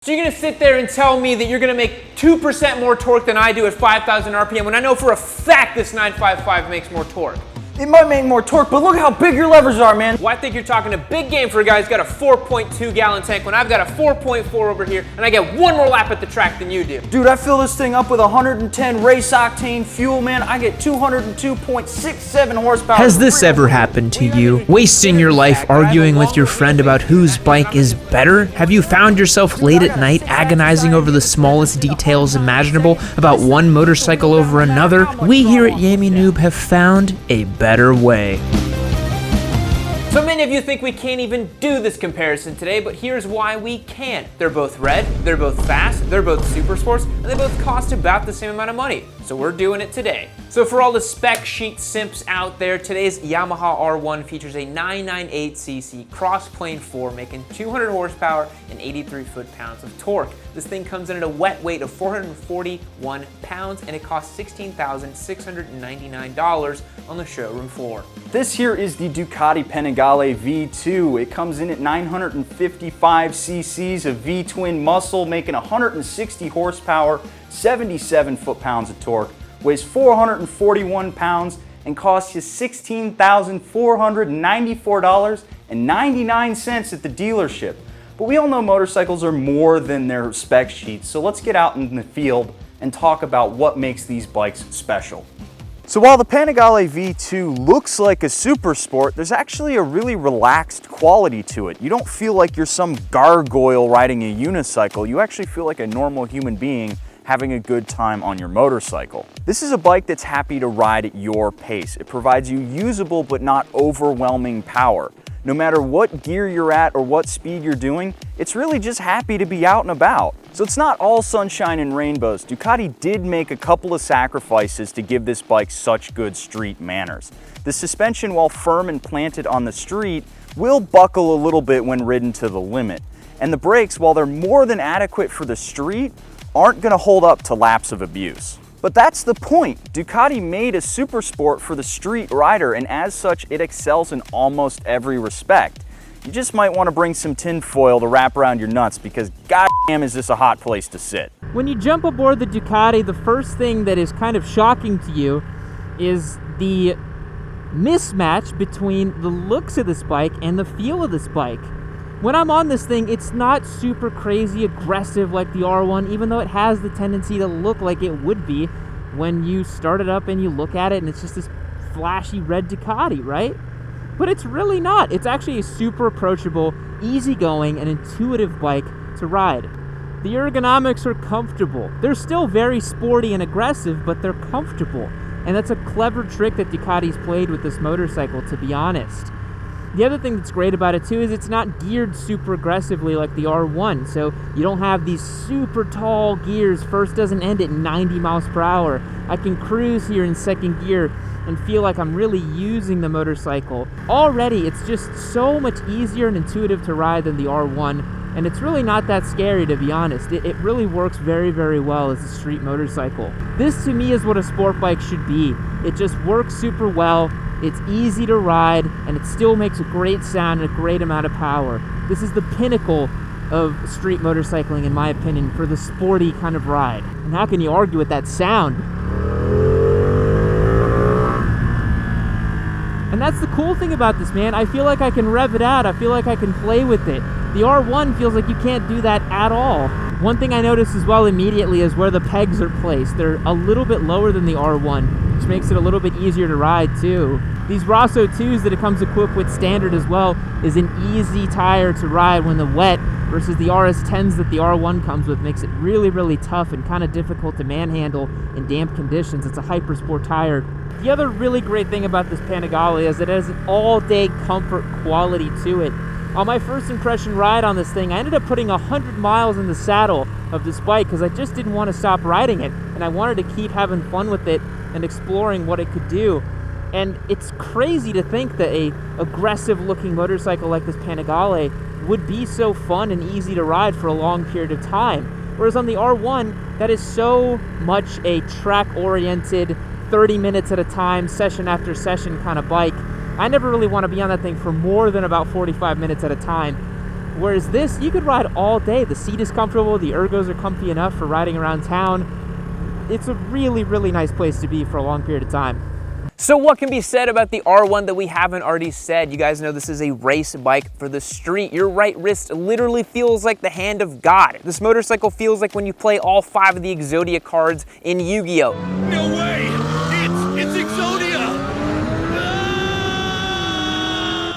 So you're gonna sit there and tell me that you're gonna make 2% more torque than I do at 5,000 RPM when I know for a fact this 955 makes more torque? It might make more torque, but look how big your levers are, man. Well, I think you're talking a big game for a guy who's got a 4.2 gallon tank when I've got a 4.4 over here and I get one more lap at the track than you do. Dude, I fill this thing up with 110 race octane fuel, man. I get 202.67 horsepower. Has this ever happened to you? Wasting your life arguing with your friend about whose bike is better? Have you found yourself late at night agonizing over the smallest details imaginable about one motorcycle over another? We here at Yammie Noob have found a better way. So many of you think we can't even do this comparison today, but here's why we can. They're both red, they're both fast, they're both super sports, and they both cost about the same amount of money. So we're doing it today. So for all the Spec Sheet simps out there, today's Yamaha R1 features a 998cc cross-plane 4 making 200 horsepower and 83 foot-pounds of torque. This thing comes in at a wet weight of 441 pounds and it costs $16,699 on the showroom floor. This here is the Ducati Panigale V2. It comes in at 955 cc's of V-twin muscle, making 160 horsepower, 77 foot-pounds of torque, weighs 441 pounds, and costs you $16,494.99 at the dealership. But we all know motorcycles are more than their spec sheets, so let's get out in the field and talk about what makes these bikes special. So while the Panigale V2 looks like a super sport, there's actually a really relaxed quality to it. You don't feel like you're some gargoyle riding a unicycle. You actually feel like a normal human being having a good time on your motorcycle. This is a bike that's happy to ride at your pace. It provides you usable but not overwhelming power. No matter what gear you're at or what speed you're doing, it's really just happy to be out and about. So it's not all sunshine and rainbows. Ducati did make a couple of sacrifices to give this bike such good street manners. The suspension, while firm and planted on the street, will buckle a little bit when ridden to the limit. And the brakes, while they're more than adequate for the street, aren't gonna hold up to laps of abuse. But that's the point. Ducati made a super sport for the street rider, and as such, it excels in almost every respect. You just might want to bring some tin foil to wrap around your nuts because goddamn is this a hot place to sit. When you jump aboard the Ducati, the first thing that is kind of shocking to you is the mismatch between the looks of this bike and the feel of this bike. When I'm on this thing, it's not super crazy aggressive like the R1, even though it has the tendency to look like it would be when you start it up and you look at it and it's just this flashy red Ducati, right? But it's really not. It's actually a super approachable, easygoing, and intuitive bike to ride. The ergonomics are comfortable. They're still very sporty and aggressive, but they're comfortable. And that's a clever trick that Ducati's played with this motorcycle, to be honest. The other thing that's great about it too is it's not geared super aggressively like the R1, so you don't have these super tall gears. First doesn't end at 90 miles per hour. I can cruise here in second gear and feel like I'm really using the motorcycle. Already, it's just so much easier and intuitive to ride than the R1, and it's really not that scary, to be honest. It really works very, very well as a street motorcycle. This to me is what a sport bike should be. It just works super well. It's easy to ride, and it still makes a great sound and a great amount of power. This is the pinnacle of street motorcycling, in my opinion, for the sporty kind of ride. And how can you argue with that sound? And that's the cool thing about this, man. I feel like I can rev it out. I feel like I can play with it. The R1 feels like you can't do that at all. One thing I noticed as well immediately is where the pegs are placed. They're a little bit lower than the R1, which makes it a little bit easier to ride too. These Rossi 2s that it comes equipped with standard as well is an easy tire to ride when the wet, versus the RS10s that the R1 comes with makes it really, really tough and kind of difficult to manhandle in damp conditions. It's a hypersport tire. The other really great thing about this Panigale is it has an all-day comfort quality to it. On my first impression ride on this thing, I ended up putting 100 miles in the saddle of this bike because I just didn't want to stop riding it, and I wanted to keep having fun with it and exploring what it could do. And it's crazy to think that a aggressive-looking motorcycle like this Panigale would be so fun and easy to ride for a long period of time. Whereas on the R1, that is so much a track-oriented, 30 minutes at a time, session after session kind of bike. I never really want to be on that thing for more than about 45 minutes at a time. Whereas this, you could ride all day. The seat is comfortable, the ergos are comfy enough for riding around town. It's a really, really nice place to be for a long period of time. So what can be said about the R1 that we haven't already said? You guys know this is a race bike for the street. Your right wrist literally feels like the hand of God. This motorcycle feels like when you play all 5 of the Exodia cards in Yu-Gi-Oh! No way! It's Exodia!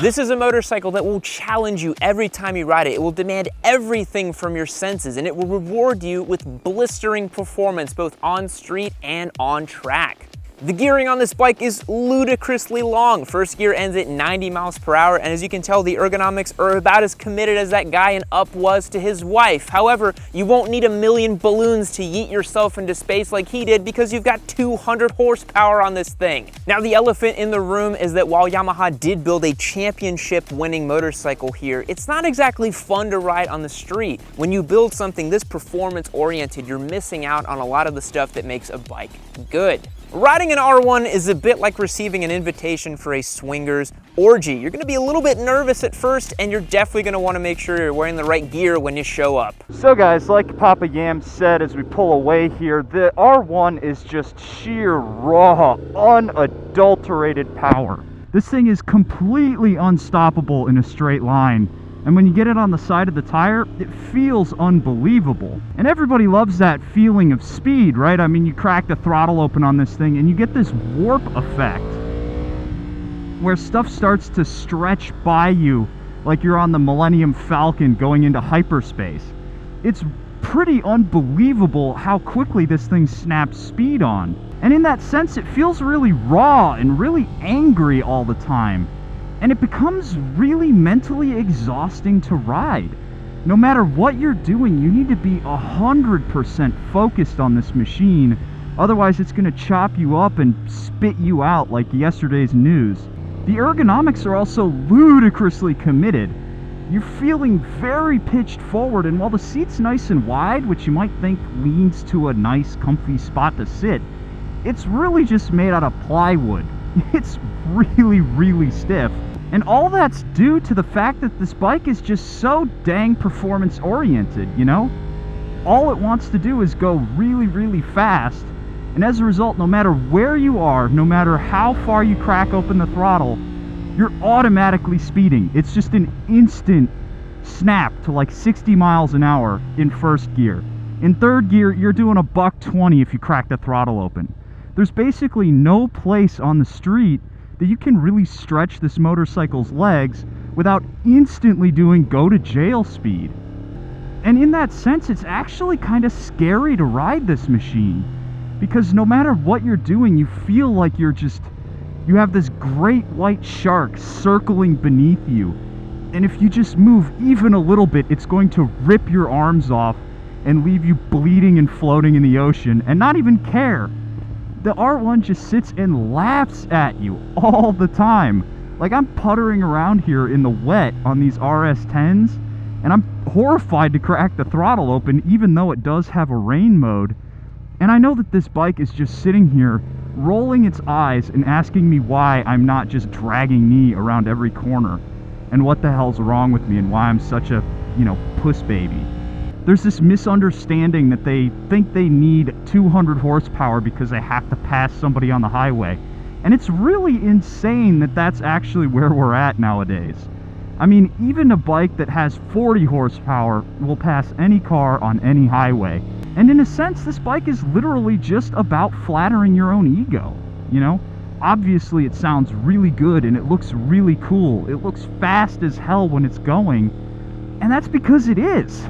This is a motorcycle that will challenge you every time you ride it. It will demand everything from your senses, and it will reward you with blistering performance both on street and on track. The gearing on this bike is ludicrously long. First gear ends at 90 miles per hour, and as you can tell, the ergonomics are about as committed as that guy in Up was to his wife. However, you won't need a million balloons to yeet yourself into space like he did because you've got 200 horsepower on this thing. Now, the elephant in the room is that while Yamaha did build a championship-winning motorcycle here, it's not exactly fun to ride on the street. When you build something this performance-oriented, you're missing out on a lot of the stuff that makes a bike good. Riding an R1 is a bit like receiving an invitation for a swingers orgy. You're gonna be a little bit nervous at first, and you're definitely gonna wanna make sure you're wearing the right gear when you show up. So guys, like Papa Yam said as we pull away here, the R1 is just sheer, raw, unadulterated power. This thing is completely unstoppable in a straight line. And when you get it on the side of the tire, it feels unbelievable. And everybody loves that feeling of speed, right? I mean, you crack the throttle open on this thing and you get this warp effect where stuff starts to stretch by you like you're on the Millennium Falcon going into hyperspace. It's pretty unbelievable how quickly this thing snaps speed on. And in that sense, it feels really raw and really angry all the time. And it becomes really mentally exhausting to ride. No matter what you're doing, you need to be 100% focused on this machine. Otherwise, it's going to chop you up and spit you out like yesterday's news. The ergonomics are also ludicrously committed. You're feeling very pitched forward, and while the seat's nice and wide, which you might think leans to a nice, comfy spot to sit, it's really just made out of plywood. It's really, really stiff. And all that's due to the fact that this bike is just so dang performance oriented, you know? All it wants to do is go really, really fast. And as a result, no matter where you are, no matter how far you crack open the throttle, you're automatically speeding. It's just an instant snap to like 60 miles an hour in first gear. In third gear, you're doing a $120 if you crack the throttle open. There's basically no place on the street that you can really stretch this motorcycle's legs without instantly doing go to jail speed. And in that sense, it's actually kind of scary to ride this machine, because no matter what you're doing, you feel like you have this great white shark circling beneath you. And if you just move even a little bit, it's going to rip your arms off and leave you bleeding and floating in the ocean and not even care. The R1 just sits and laughs at you all the time. Like, I'm puttering around here in the wet on these RS10s, and I'm horrified to crack the throttle open, even though it does have a rain mode. And I know that this bike is just sitting here, rolling its eyes and asking me why I'm not just dragging me around every corner, and what the hell's wrong with me, and why I'm such a, puss baby. There's this misunderstanding that they think they need 200 horsepower because they have to pass somebody on the highway. And it's really insane that that's actually where we're at nowadays. I mean, even a bike that has 40 horsepower will pass any car on any highway. And in a sense, this bike is literally just about flattering your own ego, Obviously, it sounds really good and it looks really cool. It looks fast as hell when it's going. And that's because it is,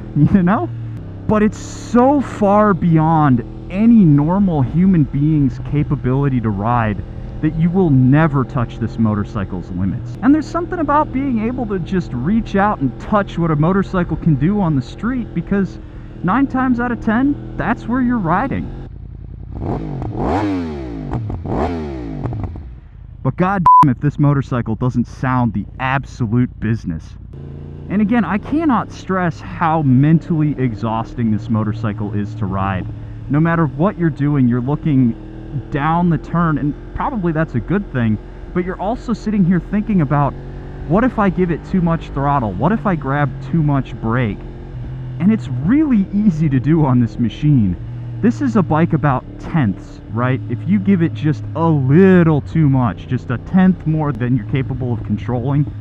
But it's so far beyond any normal human being's capability to ride that you will never touch this motorcycle's limits. And there's something about being able to just reach out and touch what a motorcycle can do on the street, because 9 times out of 10, that's where you're riding. But goddamn if this motorcycle doesn't sound the absolute business. And again, I cannot stress how mentally exhausting this motorcycle is to ride. No matter what you're doing, you're looking down the turn, and probably that's a good thing, but you're also sitting here thinking about What if I give it too much throttle? What if I grab too much brake? And it's really easy to do on this machine. This is a bike about tenths, right? If you give it just a little too much, just a tenth more than you're capable of controlling,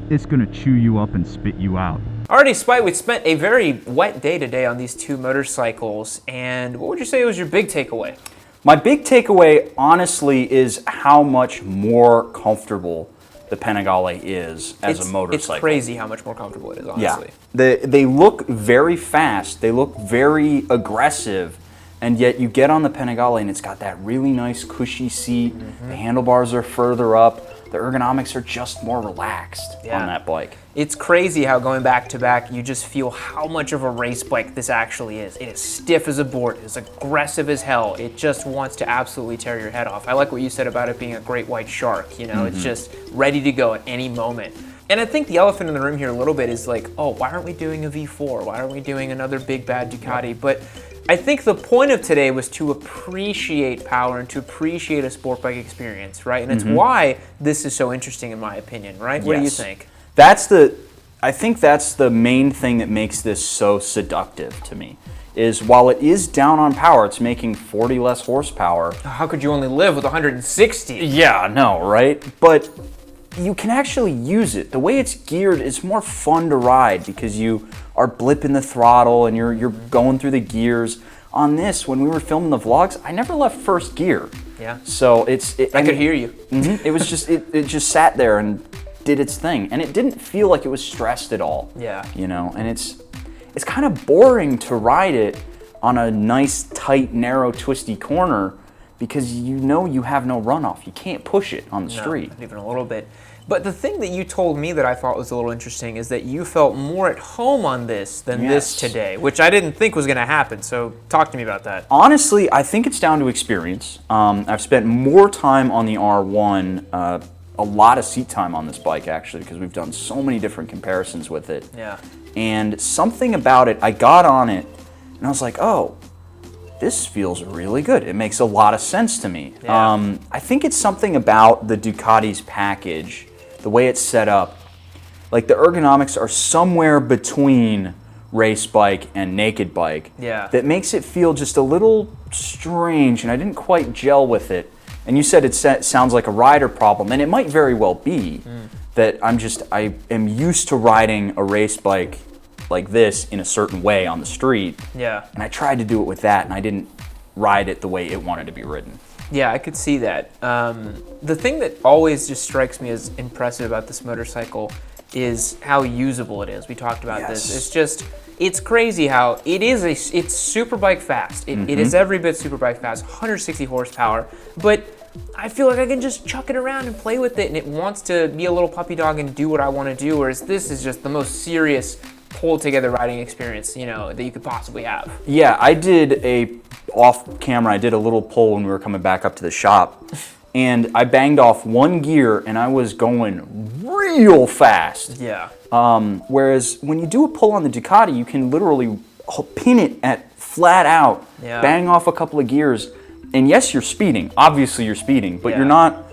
it's gonna chew you up and spit you out. Alrighty, Spike, we spent a very wet day today on these two motorcycles, and what would you say was your big takeaway? My big takeaway, honestly, is how much more comfortable the Panigale is as a motorcycle. It's crazy how much more comfortable it is, honestly. Yeah. They look very fast, they look very aggressive, and yet you get on the Panigale and it's got that really nice cushy seat, the handlebars are further up, the ergonomics are just more relaxed on that bike. It's crazy how going back to back, you just feel how much of a race bike this actually is. It is stiff as a board, it's aggressive as hell. It just wants to absolutely tear your head off. I like what you said about it being a great white shark, you know, it's just ready to go at any moment. And I think the elephant in the room here a little bit is like, oh, why aren't we doing a V4? Why aren't we doing another big bad Ducati? But I think the point of today was to appreciate power and to appreciate a sport bike experience, right? And it's why this is so interesting in my opinion, right? What do you think? I think that's the main thing that makes this so seductive to me, is while it is down on power, it's making 40 less horsepower. How could you only live with 160? Yeah, I know, right? But you can actually use it. The way it's geared, it's more fun to ride because you are blipping the throttle and you're going through the gears. On this, when we were filming the vlogs, I never left first gear. Yeah. So I could hear you. It was just it just sat there and did its thing, and it didn't feel like it was stressed at all. Yeah. You know, and it's kind of boring to ride it on a nice, tight, narrow, twisty corner because you know you have no runoff. You can't push it on the street. Not even a little bit. But the thing that you told me that I thought was a little interesting is that you felt more at home on this than this today, which I didn't think was going to happen. So talk to me about that. Honestly, I think it's down to experience. I've spent more time on the R1, a lot of seat time on this bike actually, because we've done so many different comparisons with it. Yeah. And something about it, I got on it and I was like, oh, this feels really good. It makes a lot of sense to me. Yeah. I think it's something about the Ducati's package, the way it's set up. Like the ergonomics are somewhere between race bike and naked bike. Yeah. That makes it feel just a little strange, and I didn't quite gel with it. And you said it sounds like a rider problem, and it might very well be that I am used to riding a race bike like this in a certain way on the street. Yeah. And I tried to do it with that, and I didn't ride it the way it wanted to be ridden. Yeah, I could see that. The thing that always just strikes me as impressive about this motorcycle is how usable it is. We talked about this. It's crazy how it's super bike fast. It is every bit super bike fast, 160 horsepower, but I feel like I can just chuck it around and play with it, and it wants to be a little puppy dog and do what I want to do, whereas this is just the most serious pull together riding experience, you know, that you could possibly have. Yeah, I did off camera, I did a little pull when we were coming back up to the shop, and I banged off one gear and I was going real fast. Yeah. Whereas when you do a pull on the Ducati, you can literally pin it at flat out, bang off a couple of gears, and yes, you're speeding. Obviously you're speeding, but you're not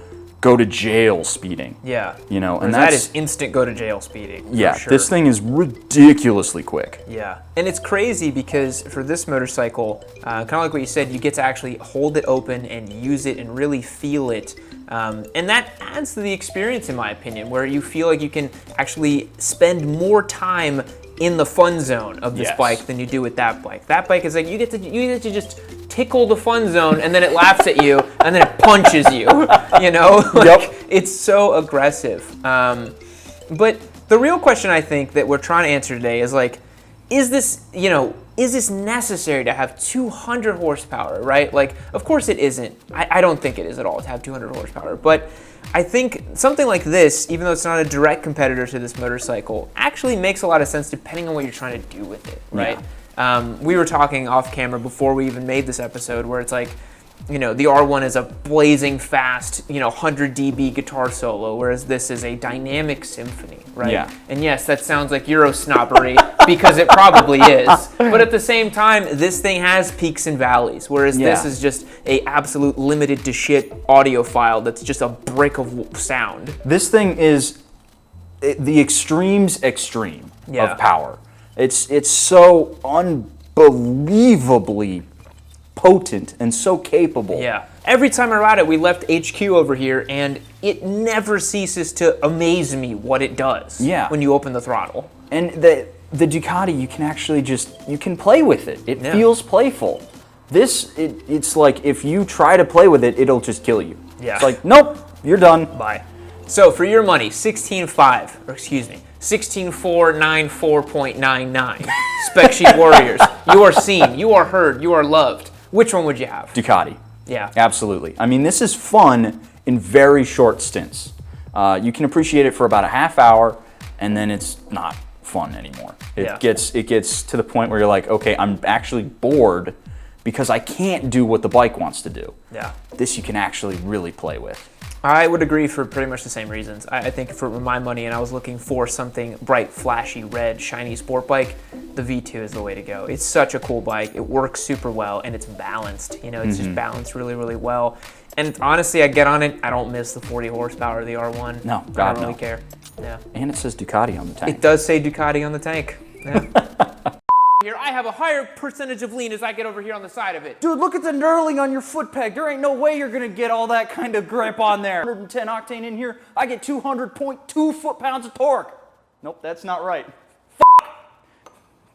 go to jail speeding. Yeah. You know, and that is instant go to jail speeding. Yeah, sure. This thing is ridiculously quick. Yeah, and it's crazy because for this motorcycle, kind of like what you said, you get to actually hold it open and use it and really feel it. And that adds to the experience, in my opinion, where you feel like you can actually spend more time in the fun zone of this bike than you do with that bike. That bike is like you get to just tickle the fun zone, and then it laughs at you, and then it punches you. You know, it's so aggressive. But the real question I think that we're trying to answer today is like, is this necessary to have 200 horsepower, right? Like, of course it isn't. I don't think it is at all to have 200 horsepower, but I think something like this, even though it's not a direct competitor to this motorcycle, actually makes a lot of sense depending on what you're trying to do with it, right? Yeah. We were talking off camera before we even made this episode where it's like, you know, the R1 is a blazing fast, 100 dB guitar solo, whereas this is a dynamic symphony, right? Yeah. And yes, that sounds like Euro snobbery because it probably is. But at the same time, this thing has peaks and valleys, whereas this is just a absolute limited to shit audio file that's just a brick of sound. This thing is, the extremes extreme Yeah. of power. It's so unbelievably potent and so capable. Yeah. Every time I ride it, we left HQ over here, and it never ceases to amaze me what it does. Yeah. When you open the throttle. And the Ducati, you can actually you can play with it. It feels playful. This, it's like if you try to play with it, it'll just kill you. Yeah. It's like, nope, you're done. Bye. So for your money, 16.494.99. Spec Sheet Warriors. You are seen, you are heard, you are loved. Which one would you have? Ducati. Yeah. Absolutely. I mean, this is fun in very short stints. You can appreciate it for about a half hour, and then it's not fun anymore. It gets to the point where you're like, okay, I'm actually bored because I can't do what the bike wants to do. Yeah. This you can actually really play with. I would agree for pretty much the same reasons. I think for my money, and I was looking for something bright, flashy, red, shiny sport bike, the V2 is the way to go. It's such a cool bike. It works super well, and it's balanced. You know, it's just balanced really, really well. And honestly, I get on it, I don't miss the 40 horsepower of the R1. No, I God, don't really no. care. Yeah. And it says Ducati on the tank. It does say Ducati on the tank. Yeah. Here, I have a higher percentage of lean as I get over here on the side of it. Dude, look at the knurling on your foot peg. There ain't no way you're gonna get all that kind of grip on there. 110 octane in here, I get 200.2 foot-pounds of torque. Nope, that's not right.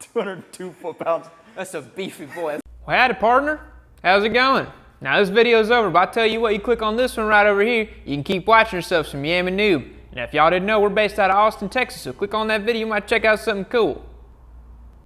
202 foot-pounds. That's a beefy boy. Well, howdy, partner. How's it going? Now, this video's over, but I tell you what, you click on this one right over here, you can keep watching yourself some Yammie Noob. And if y'all didn't know, we're based out of Austin, Texas, so click on that video, you might check out something cool.